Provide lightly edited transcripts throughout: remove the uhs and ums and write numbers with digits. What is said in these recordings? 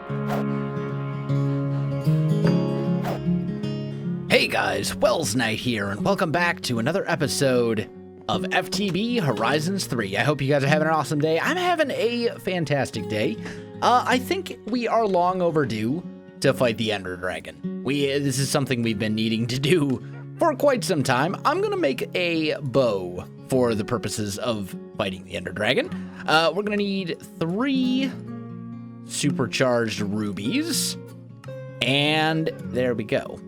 Hey guys, Welsknight here, and welcome back to another episode of FTB Horizons 3. I hope you guys are having an awesome day. I'm having a fantastic day. I think we are long overdue to fight the Ender Dragon. This is something we've been needing to do for quite some time. I'm gonna make a bow for the purposes of fighting the Ender Dragon. We're gonna need 3 supercharged rubies, and there we go.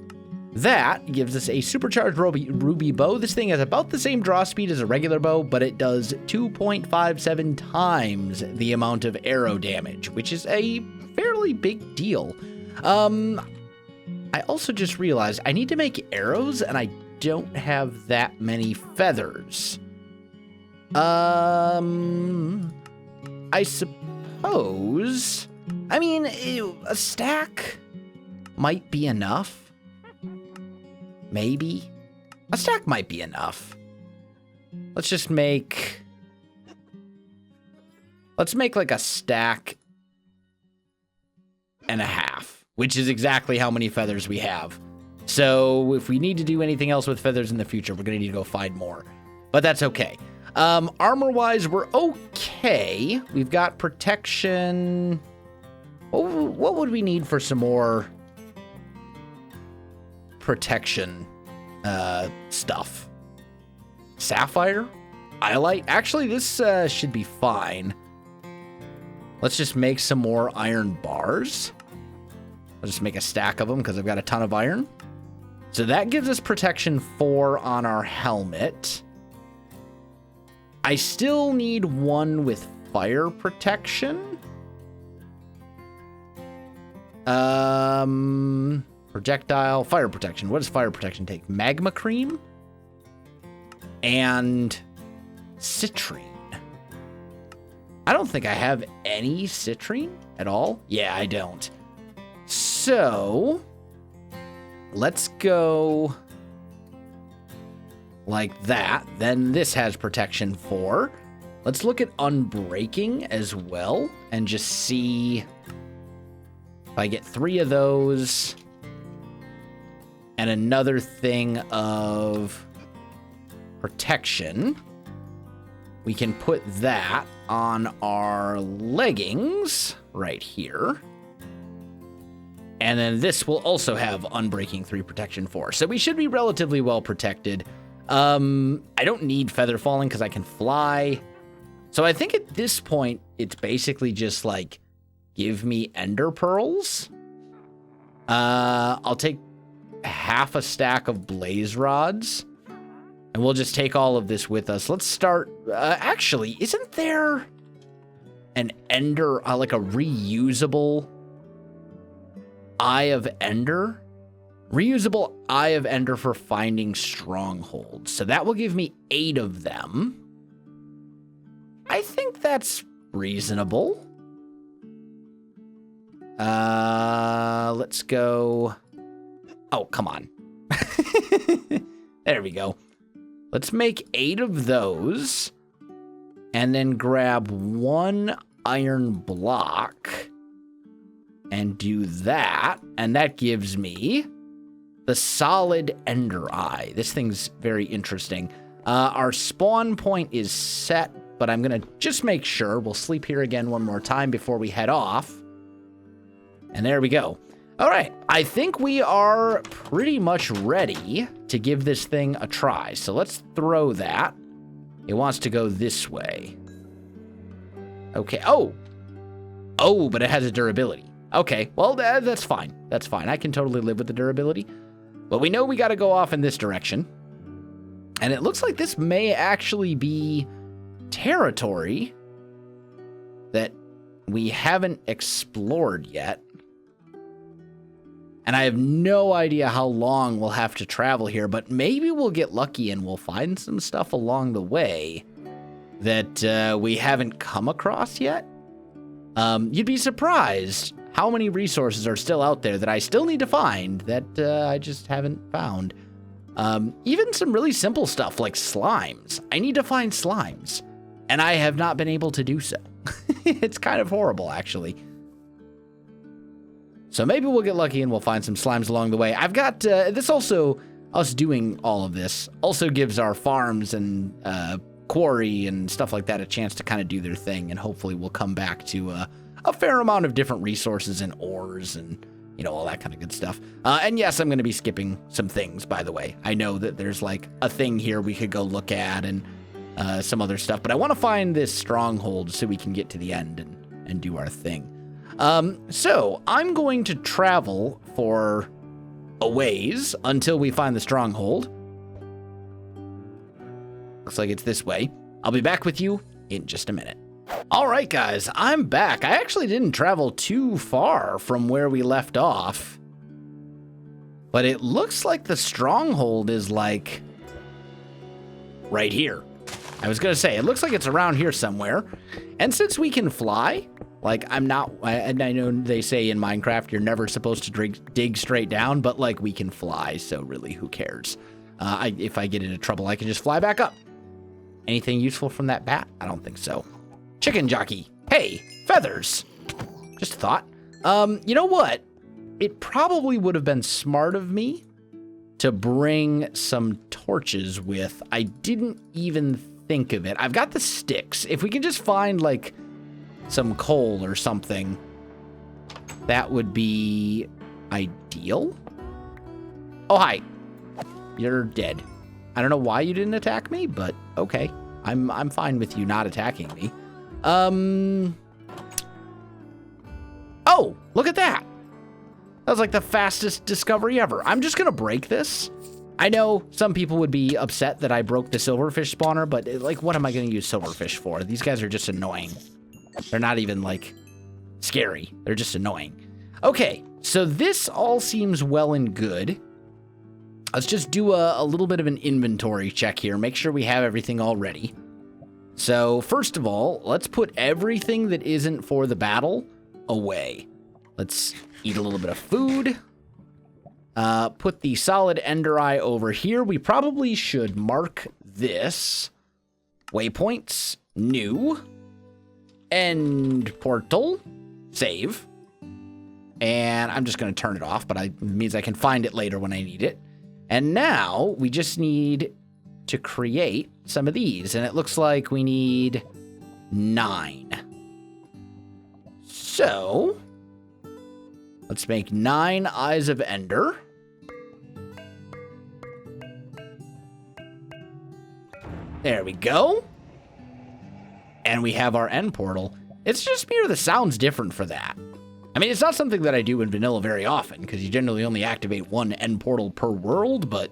That gives us a supercharged ruby bow. This thing has about the same draw speed as a regular bow, but it does 2.57 times the amount of arrow damage, which is a fairly big deal. I also just realized I need to make arrows, and I don't have that many feathers. I suppose... I mean, a stack might be enough. Maybe. A stack might be enough. Let's just make... Let's make like a stack and a half, which is exactly how many feathers we have. So if we need to do anything else with feathers in the future, we're going to need to go find more. But that's okay. Armor-wise, we're okay. We've got protection. What would we need for some more protection stuff? Sapphire? Iolite? Actually, this should be fine. Let's just make some more iron bars. I'll just make a stack of them because I've got a ton of iron. So that gives us protection 4 on our helmet. I still need 1 with fire protection. Projectile, fire protection. What does fire protection take? Magma cream and citrine. I don't think I have any citrine at all. Yeah, I don't. So let's go like that. Then this has protection 4. Let's look at unbreaking as well and just see if I get 3 of those. And another thing of protection. We can put that on our leggings right here. And then this will also have Unbreaking 3 protection 4. So we should be relatively well protected. I don't need feather falling because I can fly. So I think at this point, it's basically just like, give me ender pearls. I'll take half a stack of blaze rods, and we'll just take all of this with us. Let's start. Actually, isn't there an ender, like a reusable Eye of Ender? Reusable Eye of Ender for finding strongholds. So that will give me 8 of them. I think that's reasonable. Let's go. Oh, come on. There we go. Let's make 8 of those. And then grab 1 iron block. And do that. And that gives me the solid ender eye. This thing's very interesting. Our spawn point is set, but I'm going to just make sure. We'll sleep here again one more time before we head off. And there we go. All right, I think we are pretty much ready to give this thing a try. So let's throw that. It wants to go this way. Okay, oh, but it has a durability. Okay, well, that's fine. That's fine. I can totally live with the durability. But we know we got to go off in this direction. And it looks like this may actually be territory that we haven't explored yet. And I have no idea how long we'll have to travel here, but maybe we'll get lucky and we'll find some stuff along the way that we haven't come across yet. You'd be surprised how many resources are still out there that I still need to find that I just haven't found. Even some really simple stuff like slimes. I need to find slimes, and I have not been able to do so. It's kind of horrible, actually. So maybe we'll get lucky and we'll find some slimes along the way. I've got, this also, us doing all of this, also gives our farms and quarry and stuff like that a chance to kind of do their thing. And hopefully we'll come back to a fair amount of different resources and ores and, you know, all that kind of good stuff. And yes, I'm going to be skipping some things, by the way. I know that there's like a thing here we could go look at and some other stuff, but I want to find this stronghold so we can get to the end and do our thing. So I'm going to travel for a ways until we find the stronghold. Looks like it's this way. I'll be back with you in just a minute. All right, guys, I'm back. I actually didn't travel too far from where we left off, but it looks like the stronghold is like right here. I was going to say, it looks like it's around here somewhere. And since we can fly, like I know they say in Minecraft, you're never supposed to dig straight down, but like we can fly. So really, who cares? If I get into trouble, I can just fly back up. Anything useful from that bat? I don't think so. Chicken jockey. Hey, feathers. Just a thought. You know what? It probably would have been smart of me to bring some torches with. I didn't even think of it. I've got the sticks. If we can just find like some coal or something, that would be ideal. Oh, hi. You're dead. I don't know why you didn't attack me, but okay. I'm fine with you not attacking me. Oh, look at that. That was like the fastest discovery ever. I'm just gonna break this. I know some people would be upset that I broke the silverfish spawner, but like, what am I gonna use silverfish for? These guys are just annoying. They're not even like scary. They're just annoying. Okay, so this all seems well and good. Let's just do a little bit of an inventory check here. Make sure we have everything all ready. So first of all, let's put everything that isn't for the battle away. Let's eat a little bit of food. Put the solid ender eye over here. We probably should mark this. Waypoints, new, end portal, save. And I'm just going to turn it off, but it means I can find it later when I need it. And now we just need to create some of these. And it looks like we need 9. So let's make 9 Eyes of Ender. There we go. And we have our end portal. It's just mere the sound's different for that. I mean, it's not something that I do in vanilla very often, because you generally only activate 1 end portal per world, but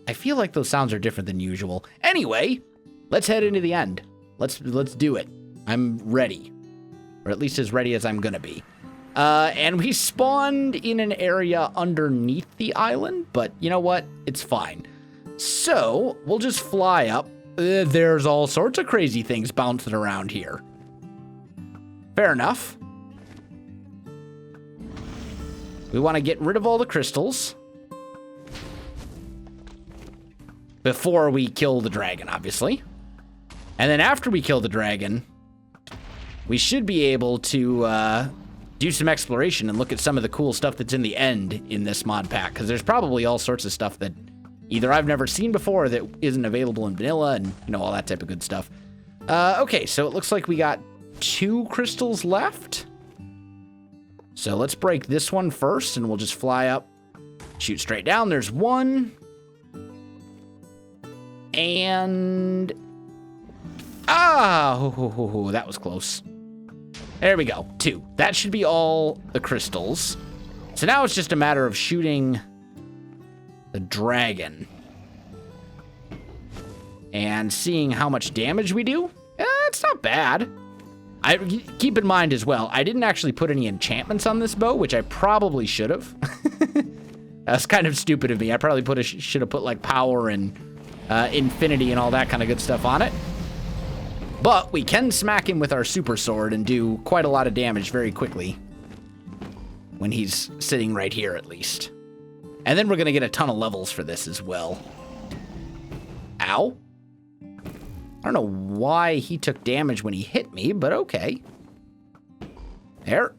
I feel like those sounds are different than usual. Anyway, let's head into the end. Let's do it. I'm ready. Or at least as ready as I'm gonna be. And we spawned in an area underneath the island, but you know what? It's fine. So, we'll just fly up. There's all sorts of crazy things bouncing around here. Fair enough. We want to get rid of all the crystals before we kill the dragon, obviously. And then after we kill the dragon, we should be able to do some exploration and look at some of the cool stuff that's in the end in this mod pack, because there's probably all sorts of stuff that either I've never seen before or that isn't available in vanilla and, you know, all that type of good stuff. Okay, so it looks like we got 2 crystals left. So let's break this one first, and we'll just fly up, shoot straight down. There's 1. And that was close. There we go, 2. That should be all the crystals. So now it's just a matter of shooting the dragon and seeing how much damage we do. It's not bad. Keep in mind as well, I didn't actually put any enchantments on this bow, which I probably should have. That's kind of stupid of me. I probably should have put like power and infinity and all that kind of good stuff on it. But we can smack him with our super sword and do quite a lot of damage very quickly when he's sitting right here, at least. And then we're going to get a ton of levels for this as well. Ow. I don't know why he took damage when he hit me, but okay. There.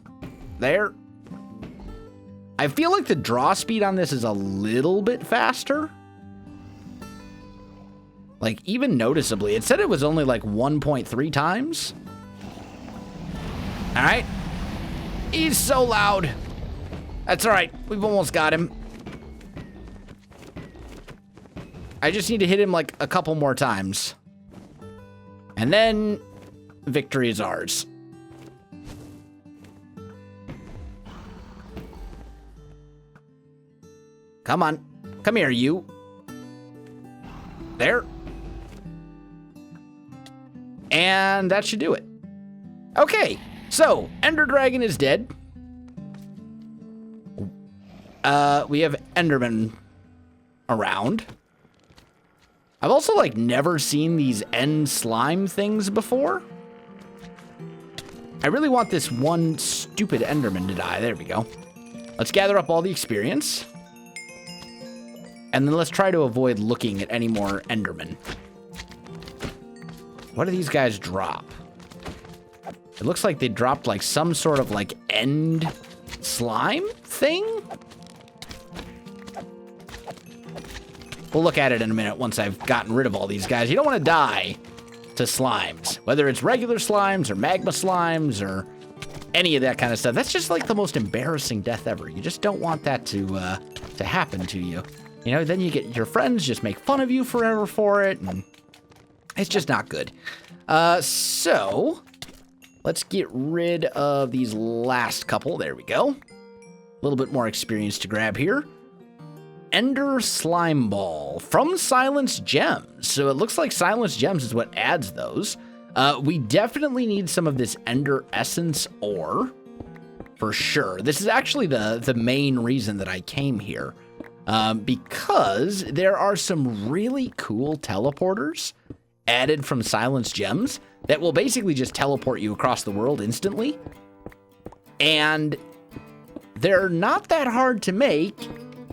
I feel like the draw speed on this is a little bit faster. Like, even noticeably. It said it was only like 1.3 times. All right. He's so loud. That's all right. We've almost got him. I just need to hit him like a couple more times. And then victory is ours. Come on. Come here, you. There. And that should do it. Okay, so Ender Dragon is dead. We have Enderman around. I've also, like, never seen these end slime things before. I really want this one stupid Enderman to die. There we go. Let's gather up all the experience. And then let's try to avoid looking at any more Endermen. What do these guys drop? It looks like they dropped, like, some sort of, like, end slime thing? We'll look at it in a minute once I've gotten rid of all these guys. You don't want to die to slimes, whether it's regular slimes or magma slimes or any of that kind of stuff. That's just like the most embarrassing death ever. You just don't want that to happen to you. You know, then you get your friends just make fun of you forever for it, and it's just not good. So let's get rid of these last couple. There we go. A little bit more experience to grab here. Ender Slime Ball from Silence Gems. So it looks like Silence Gems is what adds those. We definitely need some of this Ender Essence ore, for sure. This is actually the main reason that I came here, because there are some really cool teleporters added from Silence Gems that will basically just teleport you across the world instantly. And they're not that hard to make,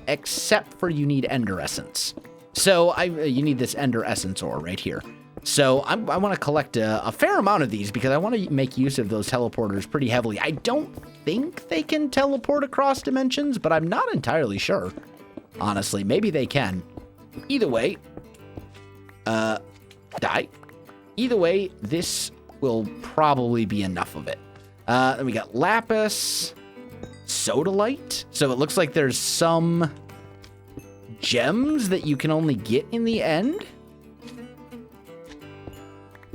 except for you need Ender Essence. So you need this Ender Essence ore right here. So I want to collect a fair amount of these because I want to make use of those teleporters pretty heavily. I don't think they can teleport across dimensions, but I'm not entirely sure. Honestly, maybe they can. Either way, die. Either way, this will probably be enough of it. Then we got Lapis. Sodalite. So it looks like there's some gems that you can only get in the end.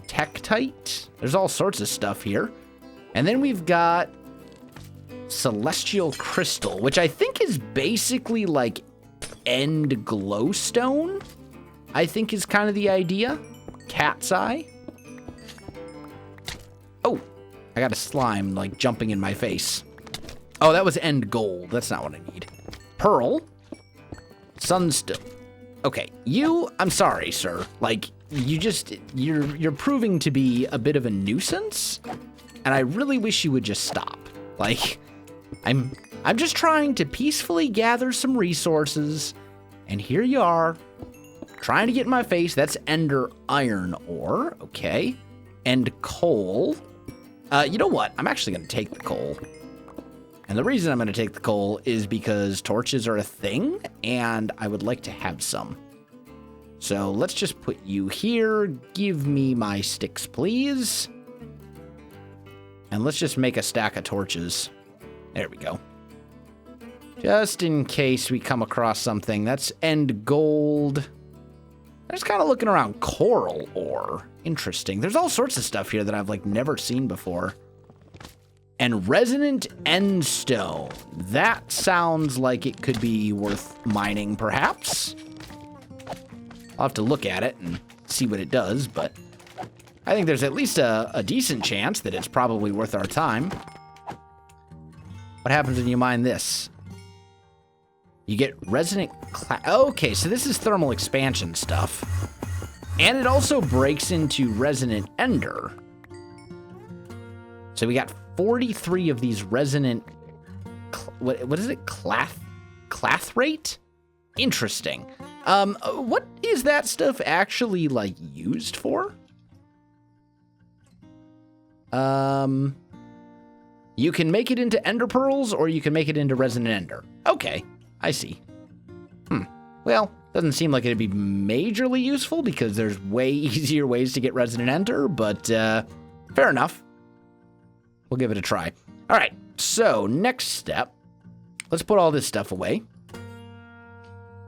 Tektite. There's all sorts of stuff here. And then we've got Celestial Crystal, which I think is basically like end glowstone, I think is kind of the idea. Cat's eye. Oh, I got a slime like jumping in my face. Oh, that was end gold. That's not what I need. Pearl. Sunstone. Okay, I'm sorry, sir. Like, you're proving to be a bit of a nuisance, and I really wish you would just stop. Like, I'm just trying to peacefully gather some resources, and here you are, trying to get in my face. That's Ender Iron ore. Okay. And coal. You know what? I'm actually going to take the coal. And the reason I'm going to take the coal is because torches are a thing, and I would like to have some. So let's just put you here. Give me my sticks, please. And let's just make a stack of torches. There we go. Just in case we come across something. That's end gold. I'm just kind of looking around. Coral ore. Interesting. There's all sorts of stuff here that I've like never seen before. And resonant endstone. That sounds like it could be worth mining, perhaps. I'll have to look at it and see what it does, but I think there's at least a decent chance that it's probably worth our time. What happens when you mine this? You get resonant okay, so this is thermal expansion stuff. And it also breaks into resonant ender. So we got 43 of these resonant, what is it? Clathrate? Interesting. What is that stuff actually like used for? You can make it into ender pearls, or you can make it into resonant ender. Okay, I see. Well, doesn't seem like it'd be majorly useful because there's way easier ways to get resonant ender, but fair enough. We'll give it a try. All right, so next step, let's put all this stuff away.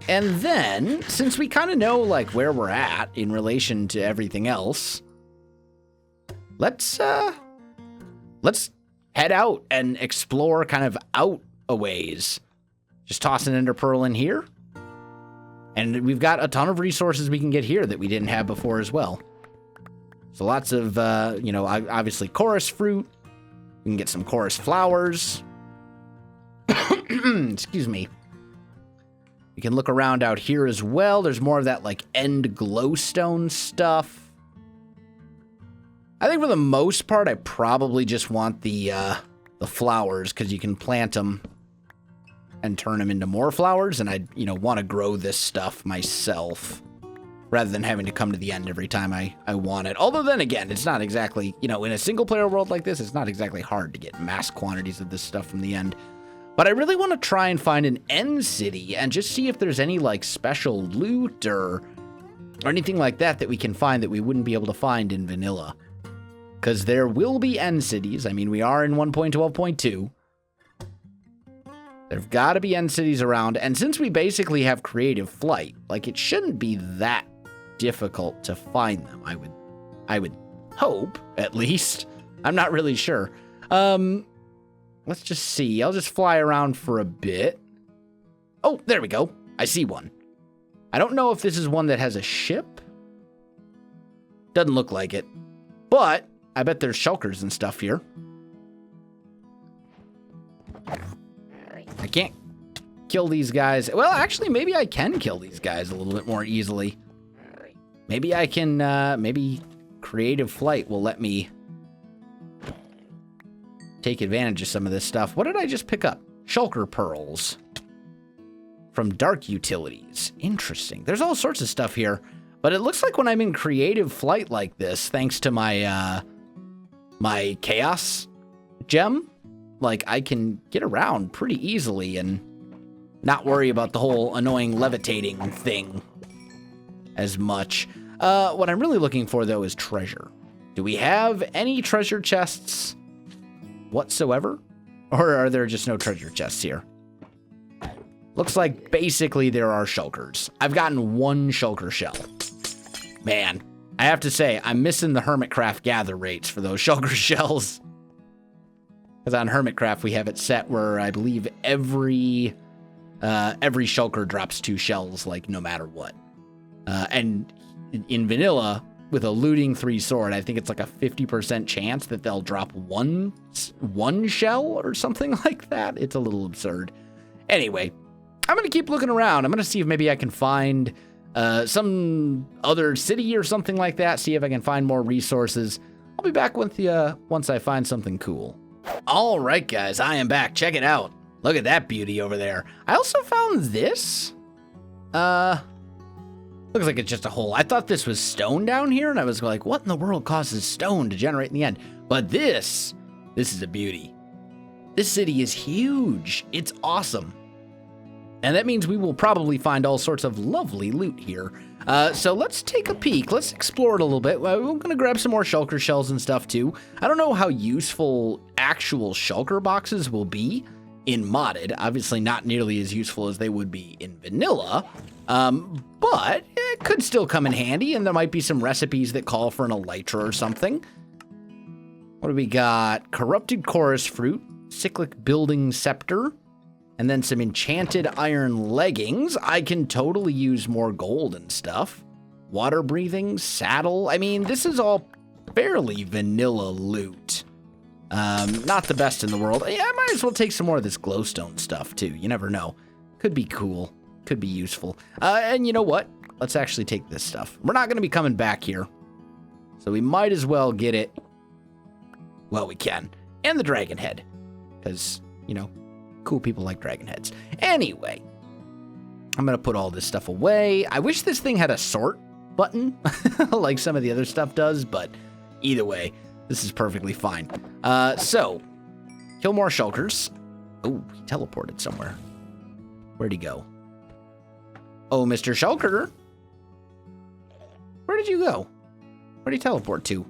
And then, since we kind of know like where we're at in relation to everything else, let's head out and explore kind of out a ways. Just toss an ender pearl in here. And we've got a ton of resources we can get here that we didn't have before as well. So lots of, obviously chorus fruit. We can get some chorus flowers. Excuse me. We can look around out here as well. There's more of that like end glowstone stuff. I think for the most part, I probably just want the flowers because you can plant them and turn them into more flowers, and I, want to grow this stuff myself rather than having to come to the end every time I want it. Although then again, it's not exactly, in a single-player world like this, it's not exactly hard to get mass quantities of this stuff from the end. But I really want to try and find an end city and just see if there's any, like, special loot or anything like that we can find that we wouldn't be able to find in vanilla. Because there will be end cities. I mean, we are in 1.12.2. There've got to be end cities around, and since we basically have creative flight, like, it shouldn't be that difficult to find them. I would hope, at least. I'm not really sure. Let's just see. I'll just fly around for a bit. Oh, there we go. I see one. I don't know if this is one that has a ship. Doesn't look like it, but I bet there's shulkers and stuff here. I can't kill these guys. Well, actually, maybe I can kill these guys a little bit more easily. Maybe I can, maybe creative flight will let me take advantage of some of this stuff. What did I just pick up? Shulker pearls from dark utilities. Interesting. There's all sorts of stuff here, but it looks like when I'm in creative flight like this, thanks to my, my chaos gem, like, I can get around pretty easily and not worry about the whole annoying levitating thing as much. What I'm really looking for, though, is treasure. Do we have any treasure chests whatsoever? Or are there just no treasure chests here? Looks like basically there are shulkers. I've gotten one shulker shell. Man, I have to say, I'm missing the Hermitcraft gather rates for those shulker shells. Because on Hermitcraft, we have it set where I believe every shulker drops 2 shells, like, no matter what. And in vanilla, with a looting 3 sword, I think it's like a 50% chance that they'll drop one shell or something like that. It's a little absurd. Anyway, I'm going to keep looking around. I'm going to see if maybe I can find some other city or something like that, see if I can find more resources. I'll be back with you once I find something cool. All right, guys, I am back. Check it out. Look at that beauty over there. I also found this. Looks like it's just a hole. I thought this was stone down here, and I was like, what in the world causes stone to generate in the end? But this is a beauty. This city is huge. It's awesome. And that means we will probably find all sorts of lovely loot here. So let's take a peek. Let's explore it a little bit. We're going to grab some more shulker shells and stuff too. I don't know how useful actual shulker boxes will be in modded. Obviously not nearly as useful as they would be in vanilla. But it could still come in handy, and there might be some recipes that call for an elytra or something. What do we got? Corrupted chorus fruit, cyclic building scepter, and then some enchanted iron leggings. I can totally use more gold and stuff. Water breathing, saddle. I mean, this is all fairly vanilla loot. Not the best in the world. Yeah, I might as well take some more of this glowstone stuff too. You never know. Could be cool. Could be useful. And you know what? Let's actually take this stuff. We're not going to be coming back here, so we might as well get it while we can. And the dragon head, because, cool people like dragon heads. Anyway, I'm going to put all this stuff away. I wish this thing had a sort button like some of the other stuff does, but either way, this is perfectly fine. So kill more shulkers. Oh, he teleported somewhere. Where'd he go? Oh, Mr. Shulker. Where did you go? Where'd he teleport to?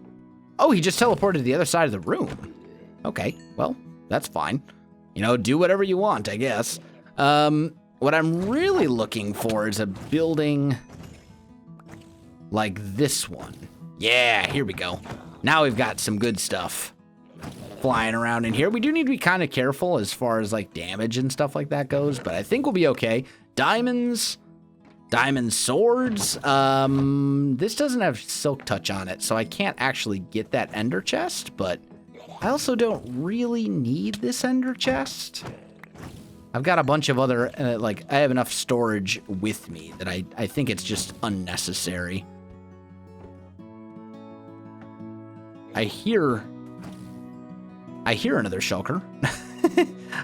Oh, he just teleported to the other side of the room. Okay, well, that's fine. You know, do whatever you want, I guess. What I'm really looking for is a building like this one. Yeah, here we go. Now we've got some good stuff flying around in here. We do need to be kind of careful as far as like damage and stuff like that goes, but I think we'll be okay. Diamonds, diamond swords. This doesn't have silk touch on it, so I can't actually get that ender chest, but I also don't really need this ender chest. I've got a bunch of other, like, I have enough storage with me that I think it's just unnecessary. I hear another shulker.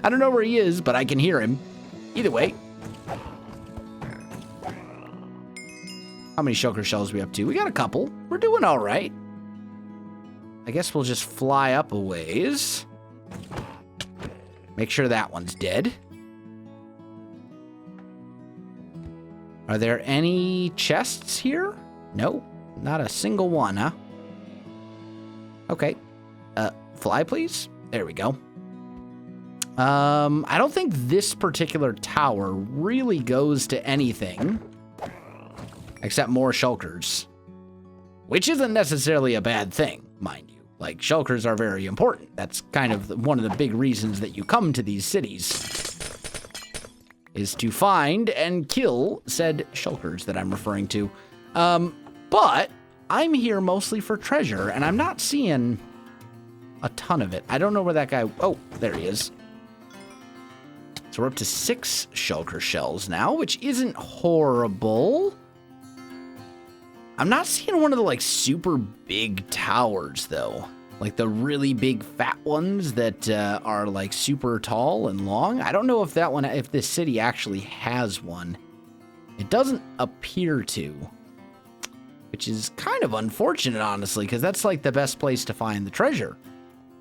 I don't know where he is, but I can hear him. Either way. How many shulker shells are we up to? We got a couple. We're doing all right. I guess we'll just fly up a ways. Make sure that one's dead. Are there any chests here? No, not a single one, huh? Okay. Fly, please. There we go. I don't think this particular tower really goes to anything except more shulkers, which isn't necessarily a bad thing, mind you. Like, shulkers are very important. That's kind of one of the big reasons that you come to these cities, is to find and kill said shulkers that I'm referring to. But I'm here mostly for treasure, and I'm not seeing a ton of it. I don't know where that guy... Oh, there he is. So we're up to 6 shulker shells now, which isn't horrible. I'm not seeing one of the, like, super big towers, though. Like, the really big fat ones that are, like, super tall and long. I don't know if that one, if this city actually has one. It doesn't appear to. Which is kind of unfortunate, honestly, because that's, like, the best place to find the treasure.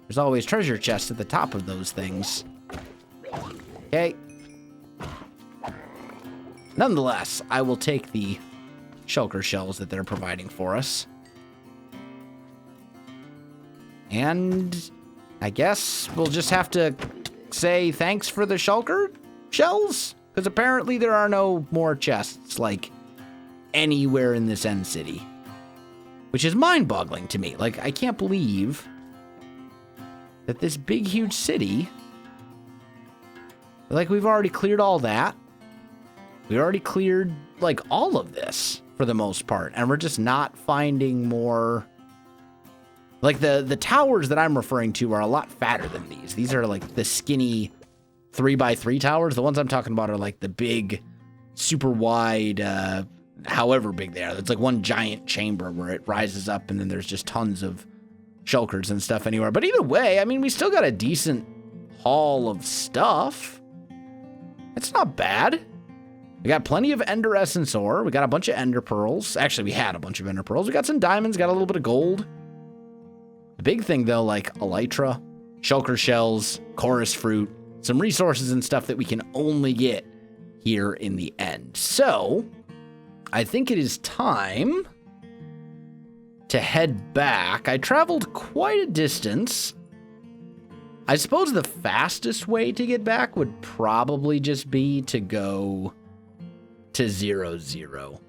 There's always treasure chests at the top of those things. Okay. Nonetheless, I will take the shulker shells that they're providing for us. And I guess we'll just have to say thanks for the shulker shells, because apparently there are no more chests, like, anywhere in this end city. Which is mind-boggling to me. Like, I can't believe that this big, huge city... Like, we've already cleared all that. We already cleared, like, all of this, for the most part. And we're just not finding more... Like, the towers that I'm referring to are a lot fatter than these. These are, like, the skinny 3x3 towers. The ones I'm talking about are, like, the big, super wide, however big they are. It's like one giant chamber where it rises up, and then there's just tons of shulkers and stuff anywhere. But either way, I mean, we still got a decent haul of stuff. It's not bad. We got plenty of ender essence ore. We got a bunch of ender pearls. Actually, we had a bunch of ender pearls. We got some diamonds, got a little bit of gold. The big thing, though, like elytra, shulker shells, chorus fruit, some resources and stuff that we can only get here in the end. So, I think it is time to head back. I traveled quite a distance. I suppose the fastest way to get back would probably just be to go to 0-0.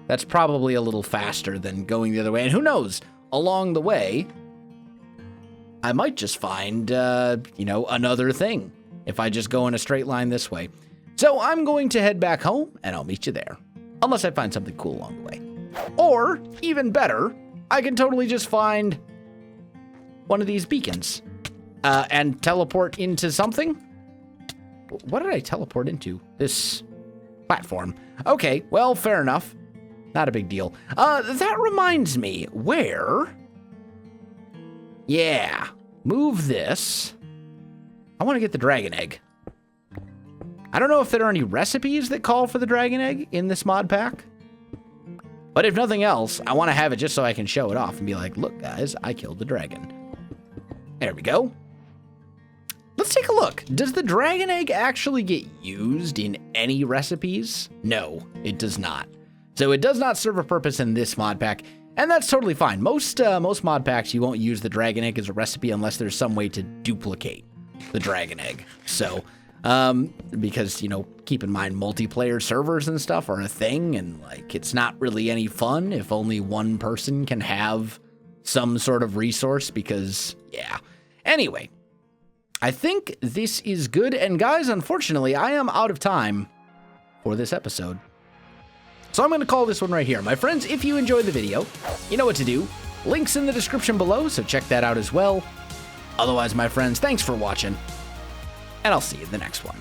That's probably a little faster than going the other way. And who knows, along the way, I might just find, another thing if I just go in a straight line this way. So I'm going to head back home, and I'll meet you there. Unless I find something cool along the way. Or, even better, I can totally just find one of these beacons and teleport into something. What did I teleport into? This platform. Okay, well, fair enough. Not a big deal. That reminds me, where... Yeah, move this. I want to get the dragon egg. I don't know if there are any recipes that call for the dragon egg in this mod pack. But if nothing else, I want to have it just so I can show it off and be like, look, guys, I killed the dragon. There we go. look, does the dragon egg actually get used in any recipes? No, it does not. So it does not serve a purpose in this mod pack, and that's totally fine. Most mod packs, you won't use the dragon egg as a recipe unless there's some way to duplicate the dragon egg. So, because, you know, keep in mind multiplayer servers and stuff are a thing, and like it's not really any fun if only one person can have some sort of resource, because yeah. Anyway, I think this is good, and guys, unfortunately, I am out of time for this episode. So I'm going to call this one right here. My friends, if you enjoyed the video, you know what to do. Links in the description below, so check that out as well. Otherwise, my friends, thanks for watching, and I'll see you in the next one.